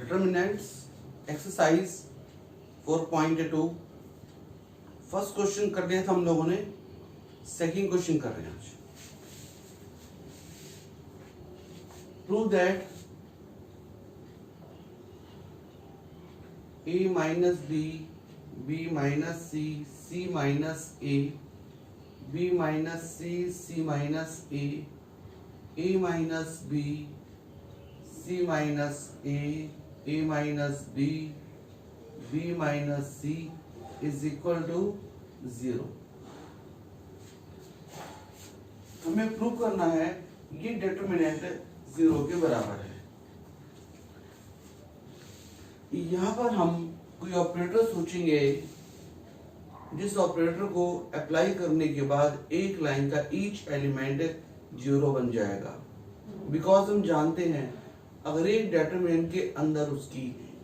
Determinants exercise 4.2 first question कर लिया था हम लोगों ने, सेकंड क्वेश्चन कर रहे हैं आज। Prove that a minus b, b minus c, c minus a, b minus c, c minus a minus b, c minus a minus b, b minus c is equal to 0। हमें prove करना है ये determinant 0 के बराबर है। यहाँ पर हम कोई ऑपरेटर सोचेंगे जिस ऑपरेटर को अप्लाई करने के बाद एक लाइन का ईच एलिमेंट 0 बन जाएगा। बिकॉज हम जानते हैं अगर एक डिटरमिनेंट के अंदर उसकी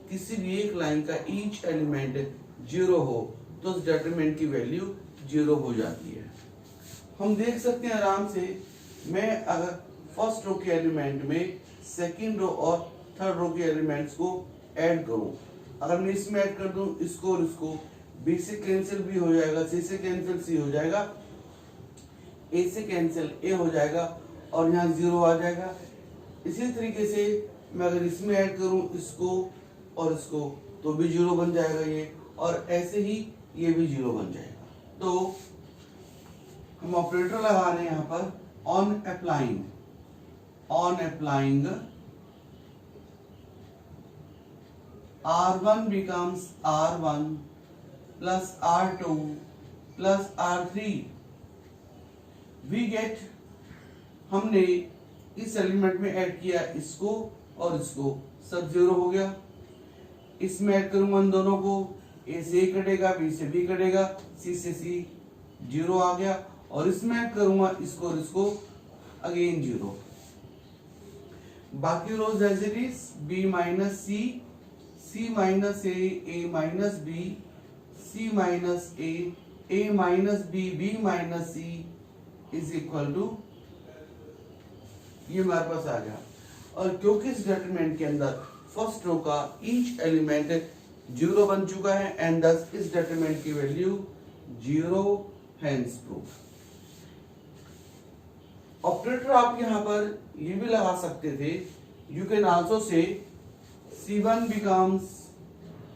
किसी भी एक लाइन का ईच एलिमेंट 0 हो तो उस डिटरमिनेंट की वैल्यू 0 हो जाती है। हम देख सकते हैं आराम से, मैं अगर फर्स्ट रो के एलिमेंट में सेकंड रो और थर्ड रो के एलिमेंट्स को ऐड करूं, अगर मैं इसमें ऐड कर दूं इसको और इसको, बी से कैंसिल बी हो जाएगा, सी से कैंसिल सी हो जाएगा, ए से कैंसिल ए हो जाएगा और यहाँ 0 आ जाएगा। इसी तरीके से मैं अगर इसमें ऐड करूं इसको और इसको तो भी 0 बन जाएगा ये, और ऐसे ही ये भी 0 बन जाएगा। तो हम ऑपरेटर लगा रहे हैं यहाँ पर on applying R1 becomes R1 plus R2 plus R3 we get, हमने इस एलिमेंट में ऐड किया इसको और इसको, सब 0 हो गया। इसमें ऐड करूंगा इन दोनों को, ए से ए कटेगा, बी से बी कटेगा, सी से सी 0 आ गया, और इसमें ऐड करूंगा इसको और इसको, अगेन 0। बाकी rows as it is, B minus C, C minus A minus B, C minus A minus B, B minus C is equal to, ये हमारे पास आ गया। और क्योंकि इस डिटरमिनेंट के अंदर फर्स्ट रो का ईच एलिमेंट 0 बन चुका है एंड thus इस डिटरमिनेंट की वैल्यू 0, hence proof। ऑपरेटर आप यहाँ पर ये भी लगा सकते थे, you can also say C1 becomes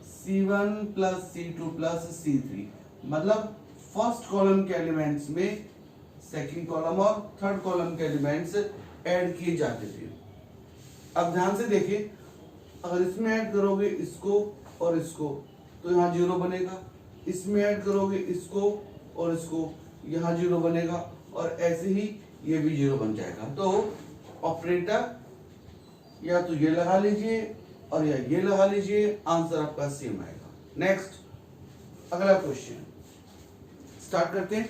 C1 plus C2 plus C3, मतलब फर्स्ट कॉलम के एलिमेंट्स में सेकंड कॉलम और थर्ड कॉलम के एलिमेंट्स ऐड किए जाते थे। अब ध्यान से देखिए, अगर इसमें ऐड करोगे इसको और इसको तो यहाँ 0 बनेगा, इसमें ऐड करोगे इसको और इसको, यहाँ 0 बनेगा, और ऐसे ही ये भी 0 बन जाएगा। तो ऑपरेटर या तो ये लगा लीजिए और या ये लगा लीजिए, आंसर आपका सेम आएगा। नेक्स्ट अगला क्वेश्चन स्टार्ट करते हैं।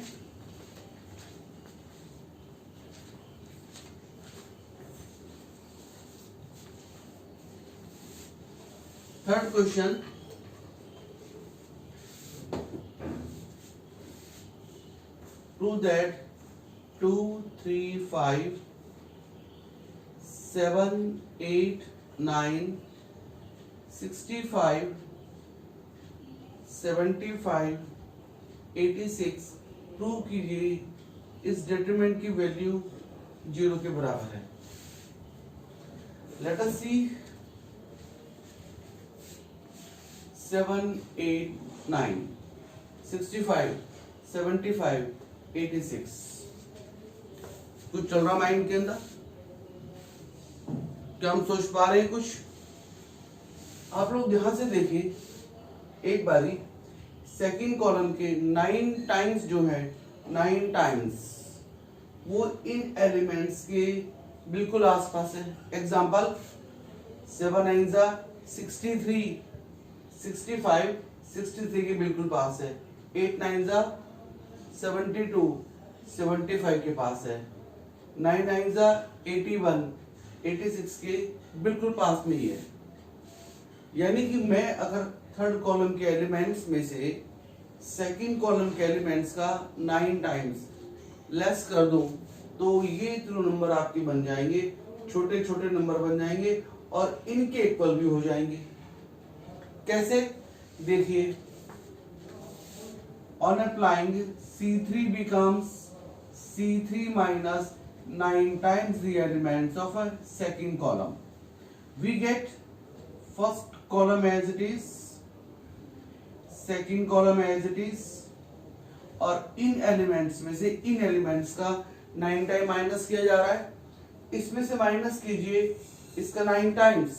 Third question, prove that 2, 3, 5, 7, 8, 9, 65, 75, 86 prove कीजिए इस डिटरमिनेंट की वैल्यू 0 के बराबर है। लेट अस सी 7, 8, 9, 65, 75, 86 कुछ चल रहा माइंड के अंदर? क्या हम सोच पा रहे हैं कुछ? आप लोग ध्यान से देखिए एक बारी, सेकंड कॉलम के 9 टाइम्स जो है, 9 टाइम्स वो इन एलिमेंट्स के बिल्कुल आसपास है। एग्जांपल 7 9 63, 65 63 के बिल्कुल पास है, 8 9 72 75 के पास है, 9 9 81 86 के बिल्कुल पास में ही है। यानी कि मैं अगर थर्ड कॉलम के एलिमेंट्स में से सेकंड कॉलम के एलिमेंट्स का 9 टाइम्स लेस कर दूं तो ये तीनों नंबर आपके बन जाएंगे, छोटे छोटे नंबर बन जाएंगे, और इनके इक्वल भी हो जाएंगे। कैसे? देखिए, on applying C3 becomes C3 minus 9 times the elements of a second column. We get first column as it is, second column as it is, और इन एलिमेंट्स में से इन एलिमेंट्स का 9 टाइम माइनस किया जा रहा है। इसमें से माइनस कीजिए इसका 9 टाइम्स,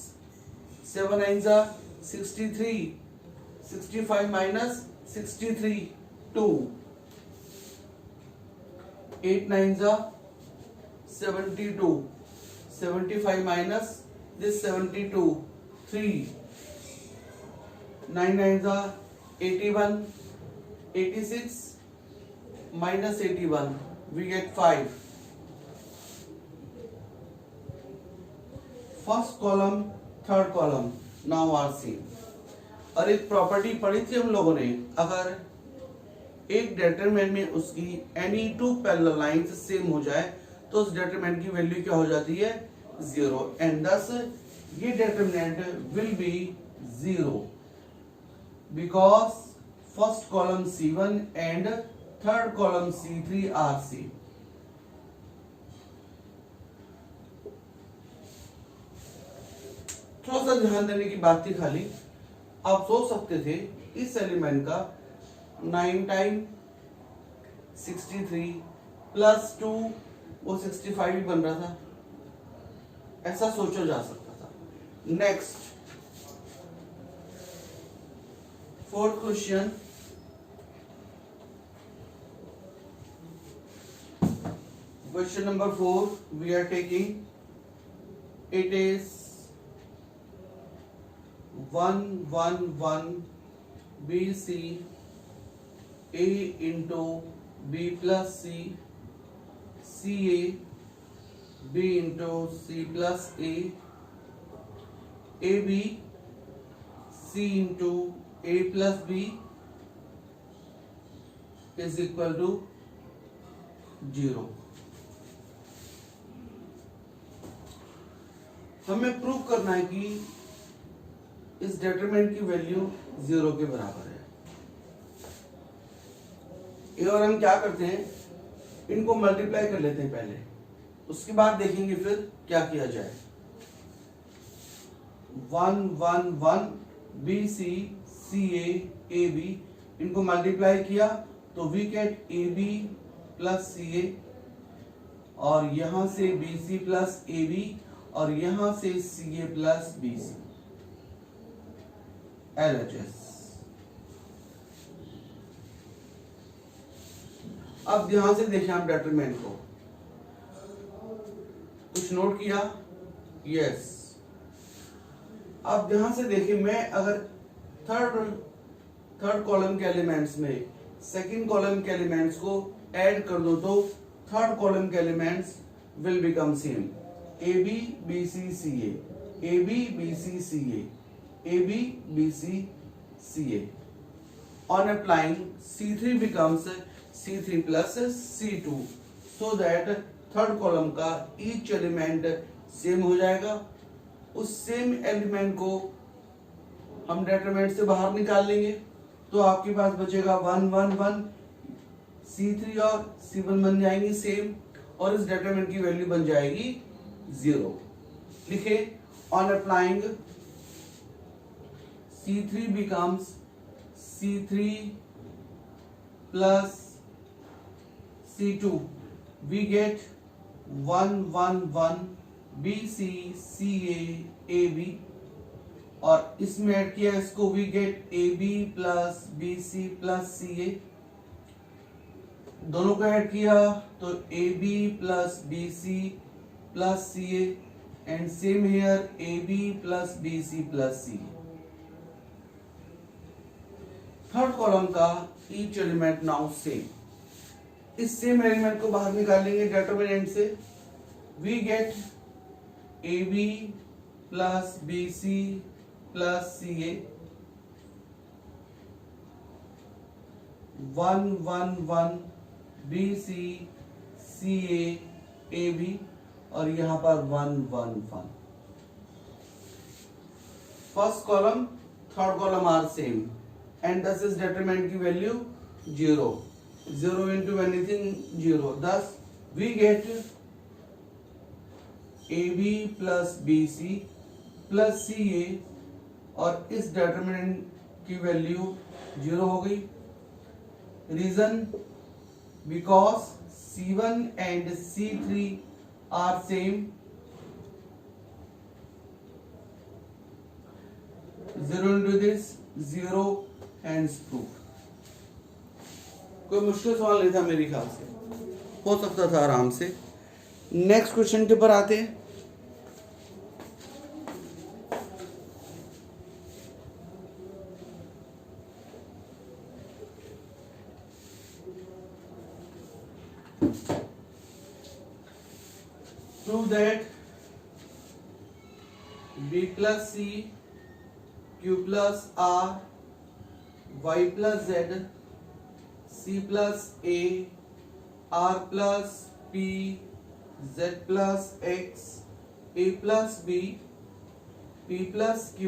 7 9 जा 63, 65 माइनस 63 2, 8 9 जा 72, 75 माइनस this 72 3, 9 9 जा 81, 86 minus 81 we get 5. First column, third column now are same. और एक प्रॉपर्टी पढ़ी थी हम लोगों ने, अगर एक डेटरमिनेंट में उसकी any two parallel lines same हो जाए तो उस डेटरमिनेंट की वैल्यू क्या हो जाती है? 0, एंड thus ये determinant will be 0 because first column C1 and third column C3 are same. थोड़ा सा ध्यान देने की बात थी खाली। आप सोच सकते थे इस एलिमेंट का 9 टाइम 63 प्लस 2 वो 65 भी बन रहा था, ऐसा सोचा जा सकता था। Next, fourth question, question number 4 we are taking, it is 1 1 1 BC A into B plus C, CA B into C plus A, AB C into A plus B is equal to 0. हमें prove करना है कि इस determinant की वैल्यू 0 के बराबर है। ये और हम क्या करते हैं, इनको मल्टीप्लाई कर लेते हैं पहले, उसके बाद देखेंगे फिर क्या किया जाए। 1 1 1 BC CA AB, इनको मल्टीप्लाई किया तो we get AB plus CA, और यहां से BC प्लस AB, और यहां से CA प्लस BC LHS। अब ध्यान से देखें आप डेटरमिनेंट को, कुछ नोट किया? यस। अब ध्यान से देखिए, मैं अगर थर्ड कॉलम के एलिमेंट्स में सेकंड कॉलम के एलिमेंट्स को ऐड कर दो तो थर्ड कॉलम के elements will become same, AB BC CA, AB BC CA, AB BC CA. On applying, C3 becomes C3 plus C2, so that third column का each element same हो जाएगा। उस same element को हम determinant से बाहर निकाल लेंगे तो आपके पास बचेगा 1 1 1, C3 और C1 बन जाएंगी सेम, और इस डेटरमिनेंट की वैल्यू बन जाएगी 0। लिखे, on applying C3 becomes C3 plus C2, we get 1 1 1 BC CA AB, और इसमें ऐड किया इसको, we get AB plus BC plus CA, दोनों को ऐड किया तो AB plus BC plus CA, and same here AB plus BC plus CA। Third column का each element now same. इस सेम एलिमेंट को बाहर निकालेंगे डेटरमिनेंट से, we get AB plus BC plus CA, 1 1 1 BC CA AB, और यहां पर 1 1 1। First column third column are same and this is determinant की वैल्यू 0 0 into anything 0 thus we get AB plus BC plus CA और इस determinant की वैल्यू 0 हो गई। Reason because C1 and C3 are same 0 into this 0 hence proof। कोई मुश्किल सवाल नहीं था मेरे ख्याल से, हो सकता था आराम से। नेक्स्ट क्वेश्चन के ऊपर आते हैं। Prove that B plus C, Q plus R, Y plus Z, C plus A, R plus P, Z plus X, A plus B, P plus Q,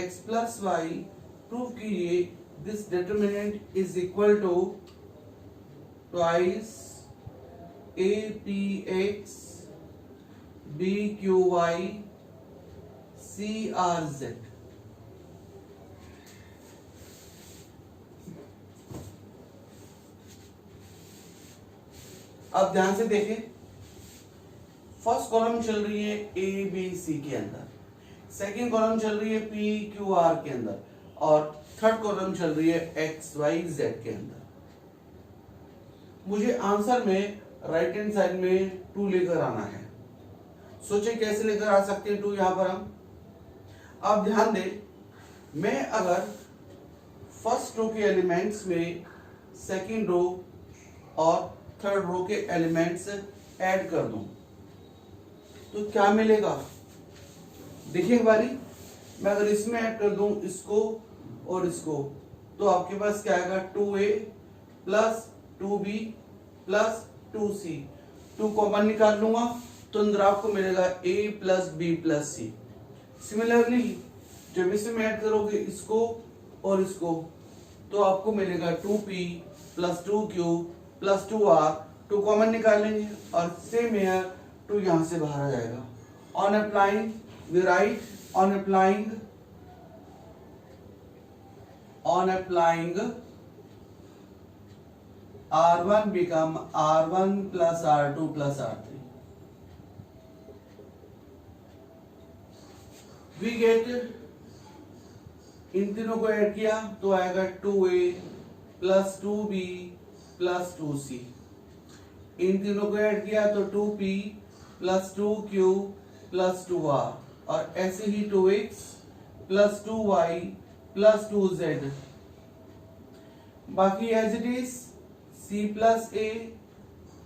X plus Y prove कीजिए this determinant is equal to twice APX BQY CRZ। अब ध्यान से देखें, first column चल रही है ABC के अंदर, सेकंड कॉलम चल रही है PQR के अंदर और थर्ड कॉलम चल रही है XYZ के अंदर। मुझे आंसर में राइट हैंड साइड में 2 लेकर आना है। सोचे कैसे लेकर आ सकते हैं 2 यहां पर हम। अब ध्यान दें, मैं अगर फर्स्ट रो के एलिमेंट्स में सेकंड रो और थर्ड रो के एलिमेंट्स ऐड कर दूं तो क्या मिलेगा? देखिए एक बारी, मैं अगर इसमें ऐड कर दूं इसको और इसको तो आपके पास क्या आएगा 2A plus 2B plus 2C। 2 common निकाल लूंगा तो अंदर आपको मिलेगा A plus B plus C। Similarly जब इसमें ऐड करोगे इसको और इसको तो आपको मिलेगा 2P plus 2Q plus 2R। 2 common निकाल लेंगे और सेम हेयर 2 यहां से बाहर आ जाएगा। On applying we write on applying R1 become R1 plus R2 plus R3। We get, इन तीनों को ऐड किया तो आएगा 2A plus 2B plus 2C। इन तीनों को ऐड किया तो 2P plus 2Q plus 2R और ऐसे ही 2X plus 2Y plus 2Z। बाकी as it is C plus A,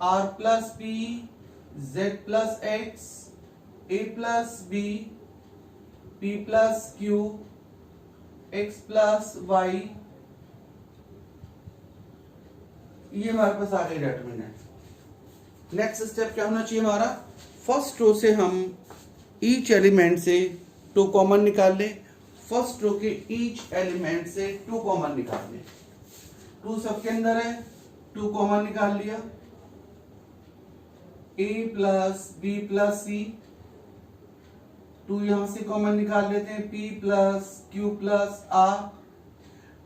R plus P, Z plus X, A plus B, P plus Q, X plus Y। ये हमारे पास आ गई determinant. Next step क्या होना चाहिए हमारा? फर्स्ट रो से हम ईच एलिमेंट से 2 कॉमन निकाल लें। फर्स्ट रो के ईच एलिमेंट से 2 कॉमन निकाल लें। 2 सबके अंदर है, 2 कॉमन निकाल लिया। A plus B plus C, 2 यहां से कॉमन निकाल लेते हैं। P plus Q plus R,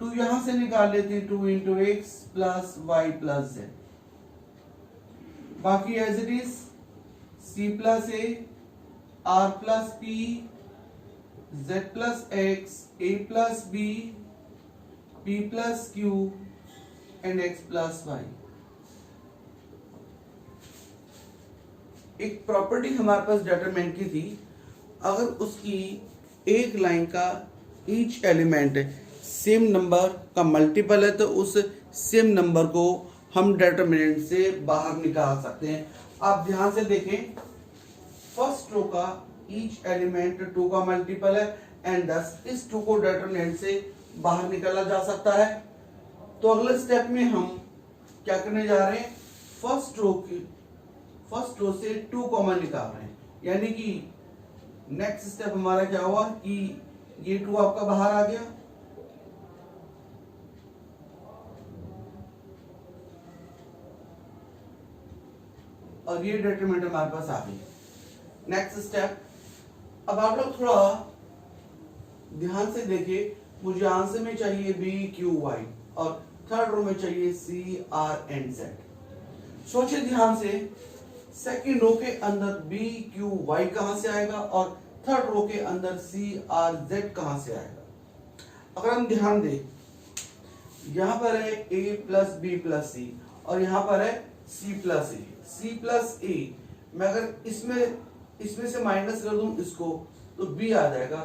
2 यहां से निकाल लेते हैं। 2 into X plus Y plus Z। बाकी as it is C plus A, R plus P, Z plus X, A plus B, P plus Q and X plus Y। एक property हमारे पास determinant की थी, अगर उसकी एक लाइन का ईच एलिमेंट सेम नंबर का मल्टीपल है तो उस सेम नंबर को हम डिटरमिनेंट से बाहर निकाल सकते हैं। आप ध्यान से देखें, फर्स्ट रो का ईच एलिमेंट 2 का मल्टीपल है एंड थस इस 2 को डिटरमिनेंट से बाहर निकाला जा सकता है। तो अगले स्टेप में हम क्या करने जा रहे हैं? फर्स्ट रो से 2 कॉमन निकाल रहे हैं, यानी कि नेक्स्ट स्टेप हमारा क्या हुआ कि ये 2 आपका बाहर आ गया, और ये डिटरमिनेंट हमारे पास आ गई। नेक्स्ट स्टेप, अब आप लोग थोड़ा ध्यान से देखिए, मुझे आंसर में चाहिए बी क्यू वाई और थर्ड रो में चाहिए सी आर एंड जेड। सोचिए ध्यान से, सेकंड रो के अंदर बी क्यू वाई कहां से आएगा और थर्ड रो के अंदर सी आर जेड कहां से आएगा। अगर हम ध्यान दें, यहां पर है a प्लस बी प्लस सी और यहां पर है c प्लस ए। सी प्लस ए मैं अगर इसमें से माइनस कर दूं इसको तो b आ जाएगा,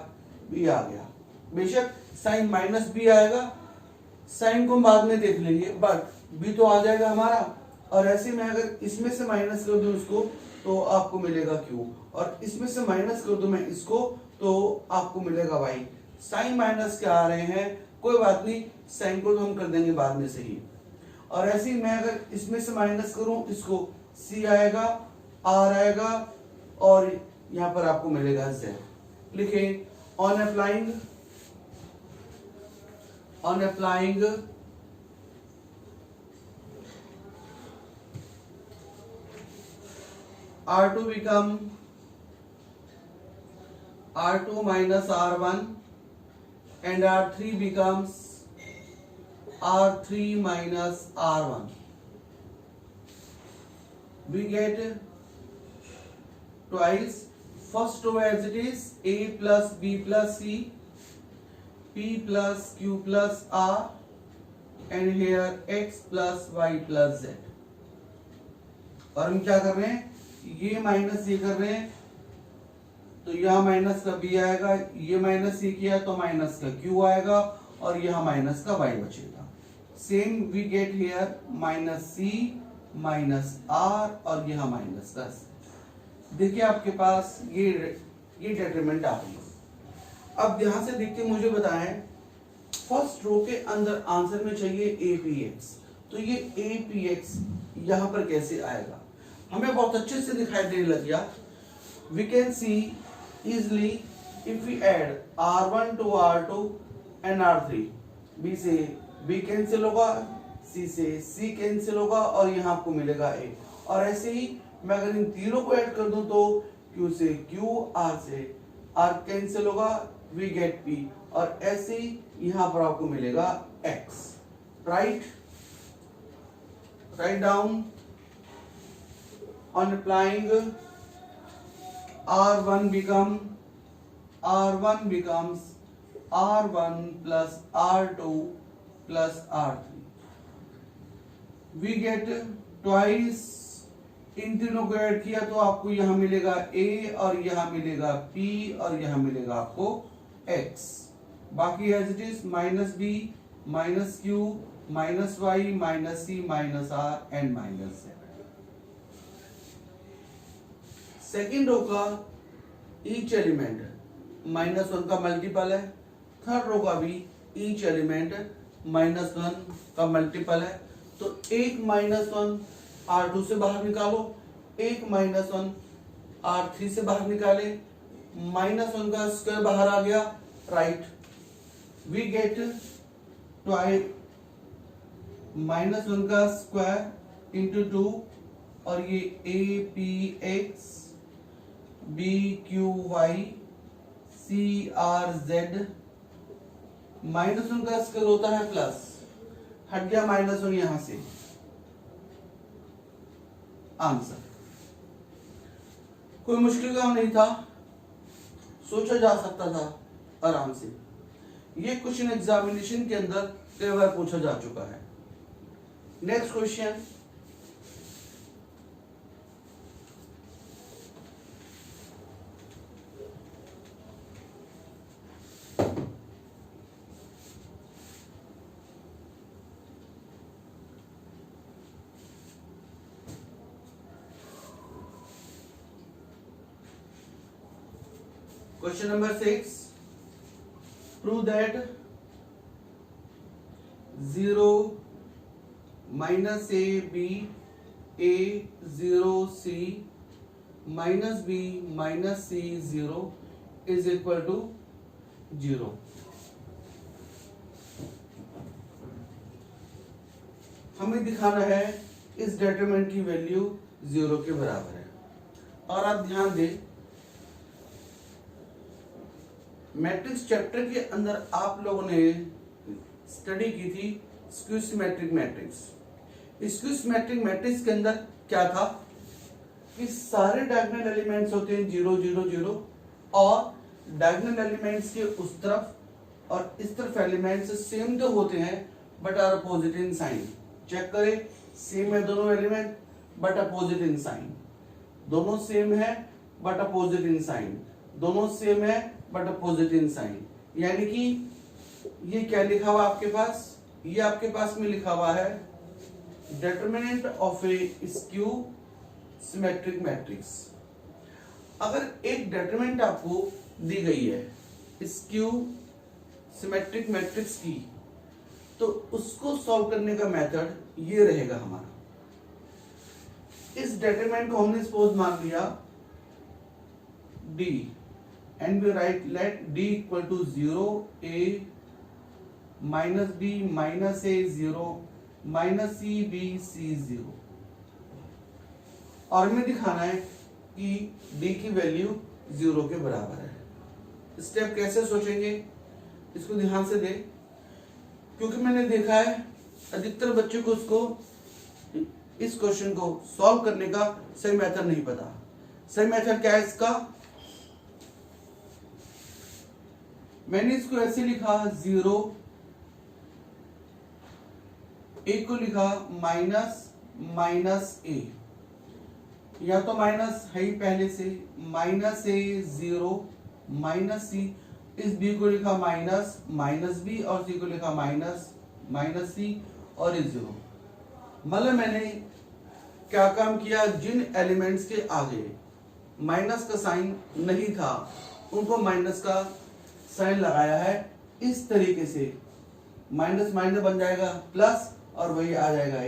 b आ गया। बेशक साइन माइनस b आएगा, साइन को हम बाद में देख लेंगे, बट b तो आ जाएगा हमारा। और ऐसे में अगर इसमें से माइनस कर दूं इसको तो आपको मिलेगा q, और इसमें से माइनस कर दूं मैं इसको तो आपको मिलेगा y। साइन माइनस क्या आ रहे हैं, कोई बात नहीं, साइन को तो हम कर देंगे बाद में से ही। और ऐसे ही मैं अगर इसमें से माइनस करूं इसको c आएगा, r आएगा और यहां पर आपको मिलेगा z। लिखें, on applying R2 become R2 minus R1 and R3 becomes R3 minus R1. We get twice first row as it is, A plus B plus C, P plus Q plus R, and here X plus Y plus Z. और हम क्या कर रहे हैं, ये minus ये कर रहे हैं तो यहाँ माइनस का b आएगा, ये माइनस ये किया तो माइनस का q आएगा और यहाँ माइनस का y बचेगा। Same we get here minus c minus r और यहाँ माइनस का c। देखिए आपके पास ये डिटरमिनेंट आ गई। अब ध्यान से देखते मुझे बताएं, फर्स्ट रो के अंदर आंसर में चाहिए apx, तो ये apx यहाँ पर कैसे आएगा, हमें बहुत अच्छे से दिखाई देने लग गया। We can see easily if we add R1 to R2 and R3, B से B कैंसिल होगा, C से C कैंसिल होगा और यहाँ आपको मिलेगा A। और ऐसे ही मैं अगर इन तीनों को ऐड कर दूं तो Q से Q, R से R कैंसिल होगा, we get P। और ऐसे ही यहाँ पर आपको मिलेगा X। Write down, on applying R1 becomes R1 plus R2 plus R3. We get twice, इन तीनों को ऐड किया तो आपको यहाँ मिलेगा A और यहाँ मिलेगा P और यहाँ मिलेगा आपको X। बाकी as it is minus B minus Q minus Y minus C minus R and minus Z। Second row का ईच एलिमेंट -1 का मल्टीपल है, थर्ड रो का भी ईच एलिमेंट -1 का मल्टीपल है। तो एक -1 R2 से बाहर निकालो, एक -1 R3 से बाहर निकाले, -1 का स्क्वायर बाहर आ गया, राइट। वी गेट -1 का स्क्वायर इंटू 2 और ये APX BQY CRZ, -1 का स्क्वायर होता है प्लस, हट गया -1 यहां से, आंसर। कोई मुश्किल काम नहीं था, सोचा जा सकता था आराम से। ये क्वेश्चन एग्जामिनेशन के अंदर कई बार पूछा जा चुका है। Next question, Question number 6. Prove that 0 minus a b a 0 c minus b minus c 0 is equal to 0। हमें दिखाना है इस डिटरमिनेंट की वैल्यू 0 के बराबर है। और आप ध्यान दें, मैट्रिक्स चैप्टर के अंदर आप लोगों ने स्टडी की थी skew symmetric matrix. Skew symmetric matrix के अंदर क्या था कि सारे डायगोनल एलिमेंट्स होते हैं 0 0 0 और डायगोनल एलिमेंट्स के उस तरफ और इस तरफ एलिमेंट्स सेम तो होते हैं but are opposite in sign. Check करें, सेम है दोनों element but opposite in sign. दोनों सेम है बट अपोजिट इन साइन। दोनों सेम है बट अपोजिट इन साइन। यानी कि ये क्या लिखा हुआ आपके पास, ये आपके पास में लिखा हुआ है determinant of A skew symmetric matrix. अगर एक डिटरमिनेंट आपको दी गई है स्क्यू सिमेट्रिक मैट्रिक्स की, तो उसको सॉल्व करने का मेथड ये रहेगा हमारा। इस डिटरमिनेंट को हमने सपोज मान लिया d and we write let d equal to 0 a minus b minus a 0 minus c b c 0। और हमें दिखाना है कि d की वैल्यू 0 के बराबर है। स्टेप कैसे सोचेंगे इसको ध्यान से दें, क्योंकि मैंने देखा है अधिकतर बच्चों को उसको इस क्वेश्चन को सॉल्व करने का सही मेथड नहीं पता। सही मेथड क्या है इसका, मैंने इसको ऐसे लिखा 0 a को लिखा माइनस माइनस a, या तो माइनस है ही पहले से, माइनस a 0 माइनस c। इस b को लिखा माइनस माइनस b और c को लिखा माइनस माइनस c और इस 0। मतलब मैंने क्या काम किया, जिन एलिमेंट्स के आगे माइनस का साइन नहीं था उनको माइनस का साइन लगाया है। इस तरीके से माइनस माइनस बन जाएगा प्लस और वही आ जाएगा।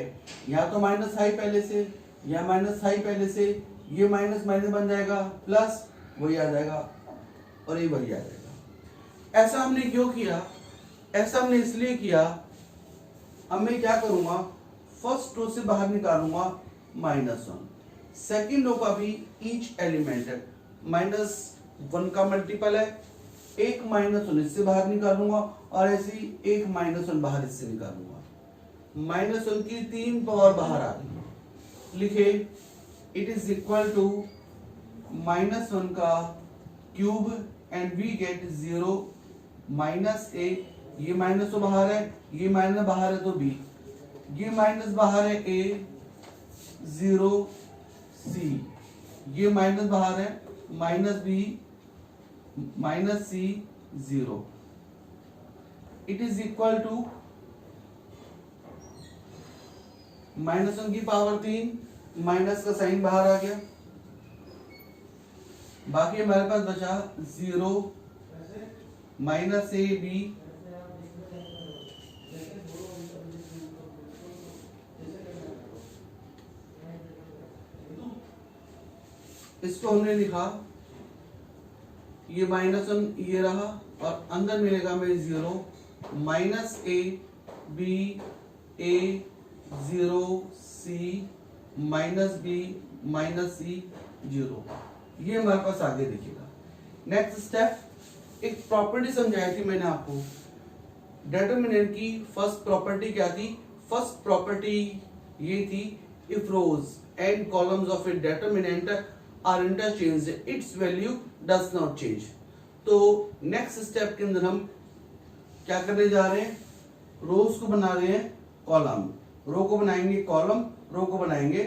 या तो माइनस हाई पहले से या माइनस हाई पहले से, ये माइनस माइनस बन जाएगा प्लस वही आ जाएगा और ये वही आ जाएगा। ऐसा हमने क्यों किया, ऐसा हमने इसलिए किया, अब मैं क्या करूंगा फर्स्ट रो से बाहर निकालूंगा -1, सेकेंड रो का भी ईच एलिमेंट है -1 का मल्टीपल है, एक -1 इससे बाहर निकालूंगा और ऐसे ही एक -1 बाहर इससे निकालूंगा। -1 की 3 पावर बाहर आ गई। लिखे इट इज इक्वल टू -1 का cube and we get 0 -a। ये माइनस तो बाहर है, ये माइनस बाहर है तो b, ये माइनस बाहर है a 0 c, ये माइनस बाहर है -b minus c 0। It is equal to -1 की पावर 3, माइनस का साइन बाहर आ गया, बाकी हमारे पास बचा 0 -a b इसको हमने लिखा, ये -1 ये रहा और अंदर मिलेगा में 0 -a b a 0 c -b -c 0। ये हमारे पास आगे दिखेगा। नेक्स्ट स्टेप, एक प्रॉपर्टी समझाई थी मैंने आपको डिटरमिनेंट की। फर्स्ट प्रॉपर्टी क्या थी, फर्स्ट प्रॉपर्टी ये थी if rows and columns of a determinant are interchanged its value does not change. तो नेक्स्ट स्टेप के अंदर हम क्या करने जा रहे हैं, रोज को बना रहे हैं कॉलम, रो को बनाएंगे कॉलम, रो को बनाएंगे,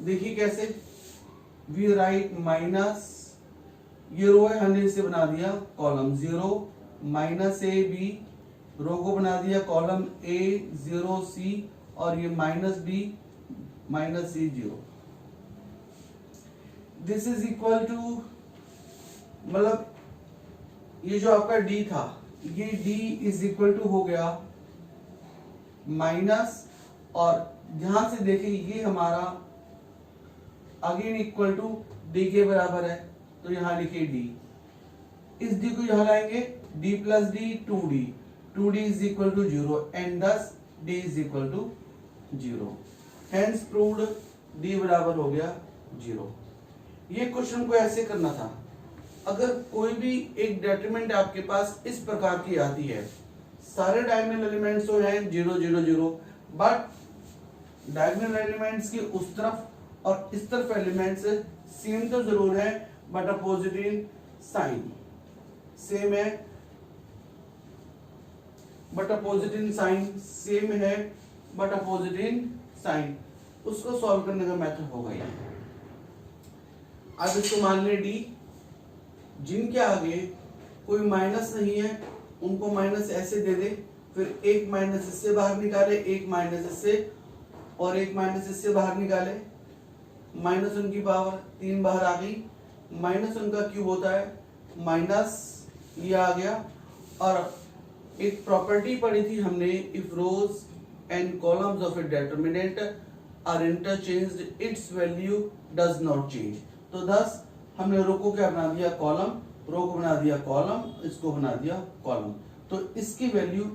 देखिए कैसे, वी राइट माइनस, ये रो है हमने इसे बना दिया कॉलम 0 -a b, रो को बना दिया कॉलम a 0 c और ये -b -c 0। This is equal to, मतलब ये जो आपका d था, ये d इज इक्वल टू हो गया माइनस, और ध्यान से देखिए ये हमारा अगेन इक्वल टू d के बराबर है, तो यहाँ लिखिए डी, इस डी को यहाँ लाएंगे, d plus d 2d, 2d is equal to 0 and thus d is equal to 0, hence proved d बराबर हो गया 0। ये क्वेश्चन को ऐसे करना था। अगर कोई भी एक डिटरमिनेंट आपके पास इस प्रकार की आती है, सारे डायगोनल एलिमेंट्स तो हैं 0 0 0, बट डायगोनल एलिमेंट्स की उस तरफ और इस तरफ एलिमेंट्स सेम तो जरूर है but opposite in sign, same है but opposite in sign, same है बट अपोजिट इन साइन, उसको सॉल्व करने का मेथड होगा ये। अब इसको मान ले डी, जिनके आगे कोई माइनस नहीं है उनको माइनस ऐसे दे दे, फिर एक माइनस इससे बाहर निकाले, एक माइनस इससे और एक माइनस इससे बाहर निकाले, माइनस उनकी पावर 3 बाहर आ गई, माइनस उनका क्यूब होता है माइनस ये आ गया। और एक प्रॉपर्टी पढ़ी थी हमने, if rows and columns of a determinant are interchanged its value does not change. तो thus हमने रो को क्या बना दिया कॉलम, रो को बना दिया कॉलम, इसको बना दिया कॉलम, तो इसकी वैल्यू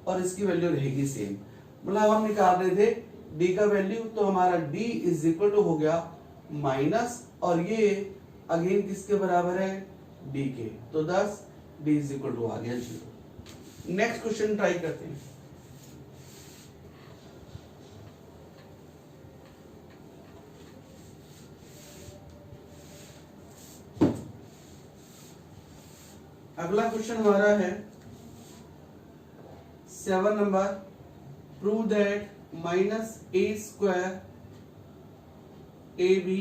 और इसकी वैल्यू रहेगी सेम। मतलब हम निकाल रहे थे d का वैल्यू, तो हमारा d इज इक्वल टू हो गया माइनस, और ये अगेन किसके बराबर है d के, तो thus d is equal to आ गया 0। नेक्स्ट क्वेश्चन ट्राई करते हैं। अगला क्वेश्चन हमारा है 7 नंबर, prove that minus a square a b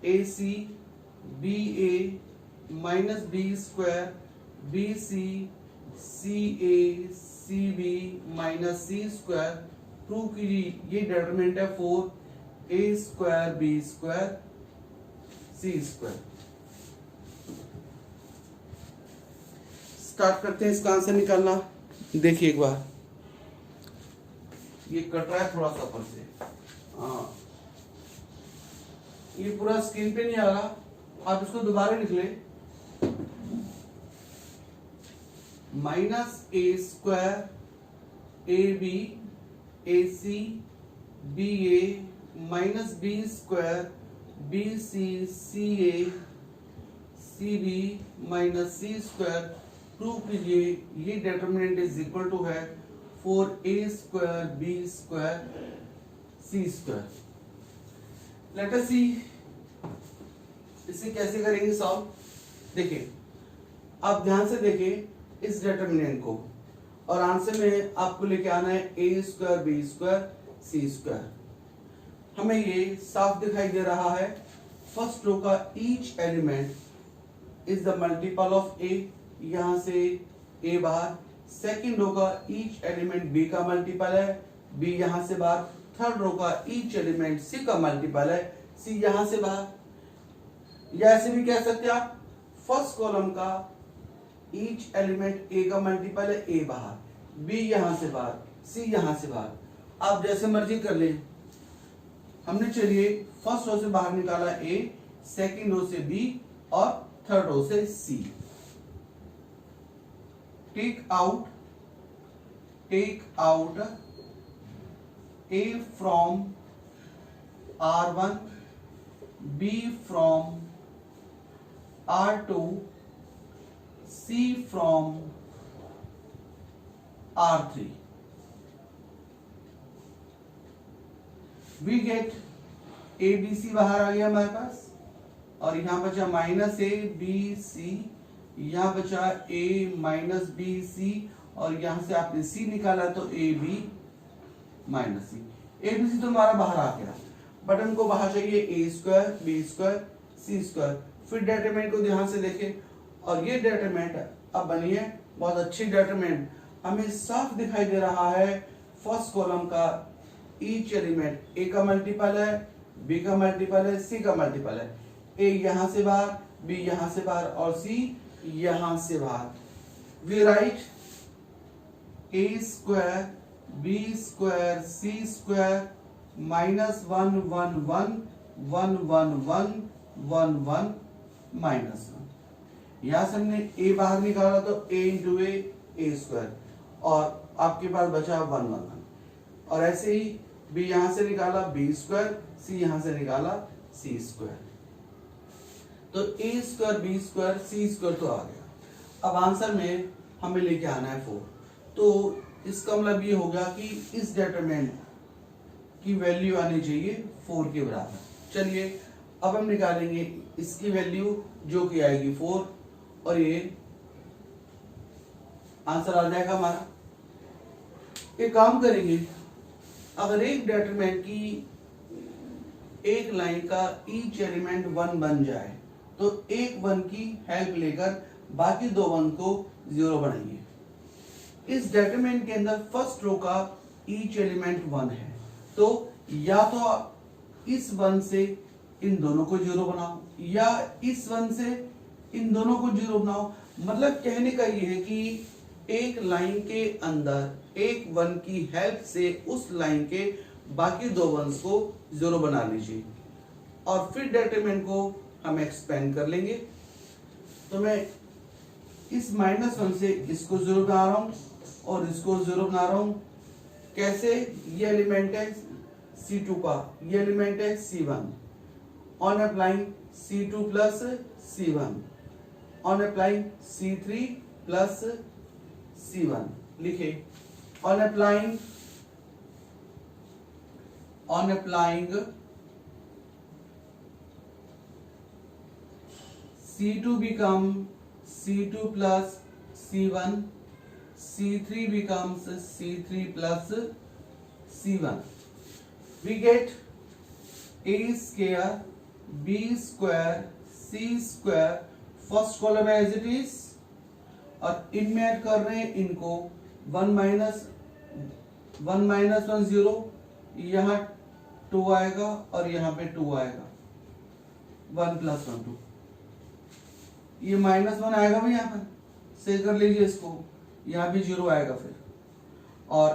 a c b a minus b square b c c a c b minus c square, prove कीजिए ये डिटरमिनेंट है 4 a square b square c square. Start करते हैं इसका answer निकालना। देखिए एक बार, ये कट रहा है थोड़ा सा ऊपर से, हाँ ये पूरा स्क्रीन पे नहीं आ रहा, आप इसको दोबारा लिख ले, minus a square a b a c b a minus b square b c c a c b minus c square, prove कीजिए ये डिटरमिनेंट इज इक्वल टू है 4a square b square c square. Let us see इसे कैसे करेंगे solve. देखिए आप ध्यान से देखिए इस डिटरमिनेंट को, और आंसर में आपको लेके आना है a square b square c square. हमें ये साफ दिखाई दे रहा है, फर्स्ट रो का each element is the multiple of a, यहां से a बाहर, सेकंड रो का ईच एलिमेंट b का मल्टीपल है, b यहां से बाहर, थर्ड रो का ईच एलिमेंट c का मल्टीपल है, c यहां से बाहर। या ऐसे भी कह सकते हैं आप, फर्स्ट कॉलम का ईच एलिमेंट a का मल्टीपल है, a बाहर, b यहां से बाहर, c यहां से बाहर। आप जैसे मर्जी कर ले। हमने चलिए फर्स्ट रो से बाहर निकाला a, सेकंड रो से b और थर्ड रो से c। take out a from R1, b from R2, c from R3, we get a b c बाहर आ गया हमारे पास, और यहां बचा माइनस ए बी सी, यहाँ बचा a माइनस बी सी, और यहां से आपने c निकाला तो a b minus c. a b c तो हमारा बाहर आ गया, बट हमको बाहर चाहिए a square b square c square. फिर डिटरमिनेंट को ध्यान से देखें, और ये डिटरमिनेंट अब बनी है बहुत अच्छी डिटरमिनेंट। हमें साफ दिखाई दे रहा है फर्स्ट कॉलम का ईच एलिमेंट a का मल्टीपल है, b का मल्टीपल है, c का मल्टीपल है। a यहां से बाहर, b यहां से बाहर और c यहां से बाहर। We write a square b square c square minus 1 1 1 1 1 1 1 1 -1। यहां से हमने a बाहर निकाला तो a इंटू ए स्क्वायर, और आपके पास बचा 1 1 1। और ऐसे ही b यहां से निकाला b स्क्वायर, c यहां से निकाला c स्क्वायर, तो a square b square c square तो आ गया। अब आंसर में हमें लेके आना है 4। तो इसका मतलब ये होगा कि इस डिटरमिनेंट की वैल्यू आनी चाहिए 4 के बराबर। चलिए अब हम निकालेंगे इसकी वैल्यू जो कि आएगी 4, और ये आंसर आ जाएगा हमारा। एक काम करेंगे, अगर एक डिटरमिनेंट की एक लाइन का ईच एलिमेंट 1 बन जाए तो एक 1 की हेल्प लेकर बाकी दो 1 को 0 बनाइए। इस डिटरमिनेंट के अंदर फर्स्ट रो का ईच एलिमेंट 1 है, तो या तो आप इस 1 से इन दोनों को 0 बनाओ, या इस 1 से इन दोनों को 0 बनाओ। मतलब कहने का ये है कि एक लाइन के अंदर एक 1 की हेल्प से उस लाइन के बाकी दो 1s को 0 बना लीजिए, और फिर डिटरमिनेंट को हम एक्सपेंड कर लेंगे। तो मैं इस -1 से इसको 0 बना रहा हूं और इसको 0 बना रहा हूं। कैसे? ये एलिमेंट है C2 का, ये एलिमेंट है C1। On applying C2 plus C1, on applying C3 plus C1 लिखे। On applying C2 become C2 plus C1, C3 becomes C3 plus C1. We get A square, B square, C square, first column as it is, और इनमें add कर रहे हैं इनको 1 minus 1 0, यहाँ 2 आएगा और यहाँ पे 2 आएगा, 1 प्लस 1 2, ये -1 आएगा भाई, यहाँ पर सही कर लीजिए इसको, यहाँ भी 0 आएगा फिर, और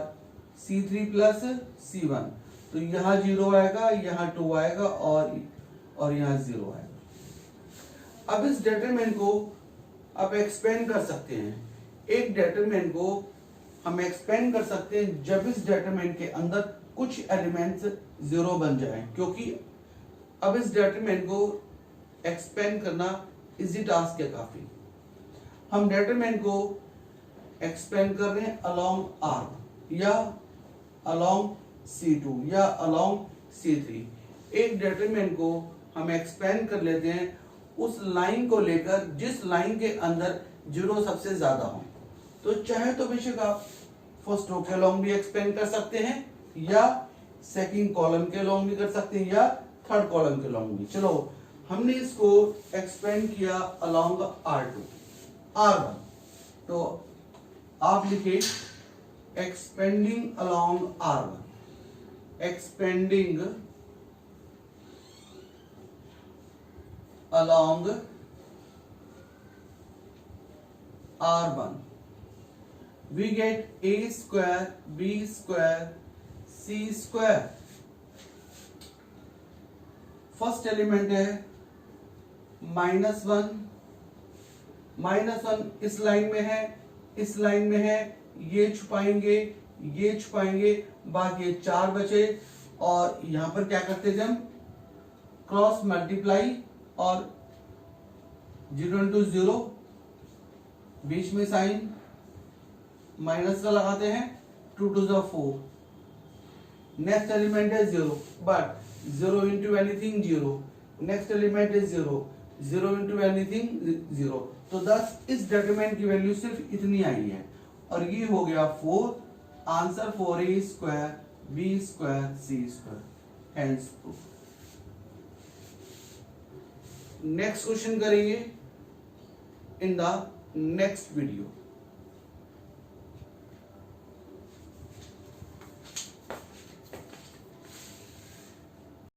C3 प्लस C1, तो यहाँ 0 आएगा, यहाँ 2 आएगा और यहाँ 0 आएगा। अब इस डिटरमिनेंट को आप एक्सपेंड कर सकते हैं। एक डिटरमिनेंट को हम एक्सपेंड कर सकते हैं जब इस डिटरमिनेंट के अंदर कुछ एलिमेंट्स 0 बन जाएं, क्योंकि अब इस डिटरमिनेंट को एक्सपेंड करना इजी टास्क है काफी। हम डिटरमिनेंट को एक्सपेंड कर रहे हैं अलोंग R या अलोंग C2 या अलोंग C3। एक डिटरमिनेंट को हम एक्सपेंड कर लेते हैं उस लाइन को लेकर जिस लाइन के अंदर 0 सबसे ज्यादा हो। तो चाहे तो बेशक आप फर्स्ट रो के अलोंग भी एक्सपेंड कर सकते हैं, या सेकंड कॉलम के अलोंग भी कर सकते हैं, या थर्ड कॉलम के अलोंग भी। चलो हमने इसको एक्सपेंड किया अलोंग R2 R1, तो आप लिखे expanding along R1, expanding along R1, we get A square, B square, C square। First element है -1, -1 इस लाइन में है, इस लाइन में है, ये छुपाएंगे, ये छुपाएंगे, बाकी 4 बचे। और यहां पर क्या करते थे हम? क्रॉस मल्टीप्लाई, और 0 into 0, बीच में साइन माइनस का लगाते हैं, 2 to the 4। नेक्स्ट एलिमेंट है 0, but 0 into anything 0, next element है 0, 0 into anything 0। तो 10 इस डिटरमिनेंट की वैल्यू सिर्फ इतनी आई है, और ये हो गया 4। Answer 4A square, B square, C square, hence proof. Next question करेंगे इन द नेक्स्ट वीडियो।